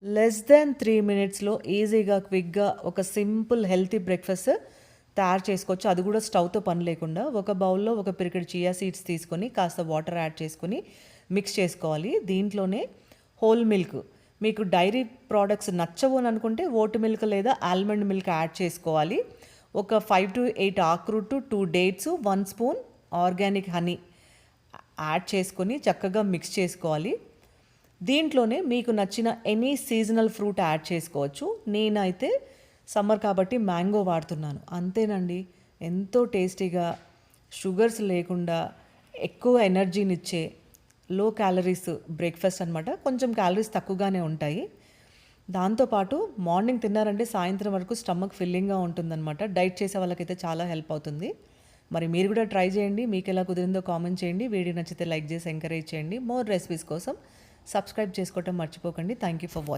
Less than 3 మినిట్స్‌లో ఈజీగా, క్విక్‌గా ఒక సింపుల్ హెల్తీ బ్రేక్‌ఫాస్ట్ తయారు చేసుకోవచ్చు. అది కూడా స్టవ్‌తో పని లేకుండా. ఒక బౌల్‌లో ఒక పిరికెడు చియా సీడ్స్ తీసుకొని, కాస్త వాటర్ యాడ్ చేసుకొని మిక్స్ చేసుకోవాలి. దీంట్లోనే హోల్ మిల్క్, మీకు డైరీ ప్రొడక్ట్స్ నచ్చవు అని అనుకుంటే ఓట్ మిల్క్ లేదా ఆల్మండ్ మిల్క్ యాడ్ చేసుకోవాలి. ఒక 5-8 ఆక్రూట్, 2 dates, 1 spoon organic honey add చేసుకొని చక్కగా మిక్స్ చేసుకోవాలి. దీంట్లోనే మీకు నచ్చిన ఎనీ సీజనల్ ఫ్రూట్ యాడ్ చేసుకోవచ్చు. నేనైతే సమ్మర్ కాబట్టి మ్యాంగో వాడుతున్నాను. అంతేనండి. ఎంతో టేస్టీగా, షుగర్స్ లేకుండా, ఎక్కువ ఎనర్జీనిచ్చే లో క్యాలరీస్ బ్రేక్‌ఫాస్ట్ అనమాట. కొంచెం క్యాలరీస్ తక్కువగానే ఉంటాయి. దాంతోపాటు మార్నింగ్ తిన్నారంటే సాయంత్రం వరకు స్టమక్ ఫిల్లింగ్‌గా ఉంటుందనమాట. డైట్ చేసే వాళ్ళకైతే చాలా హెల్ప్ అవుతుంది. మరి మీరు కూడా ట్రై చేయండి. మీకెలా కుదిరిందో కామెంట్ చేయండి. వీడియో నచ్చితే లైక్ చేసి ఎంకరేజ్ చేయండి. మోర్ రెసిపీస్ కోసం సబ్స్క్రైబ్ చేసుకోవటం మర్చిపోకండి. Thank you for watching.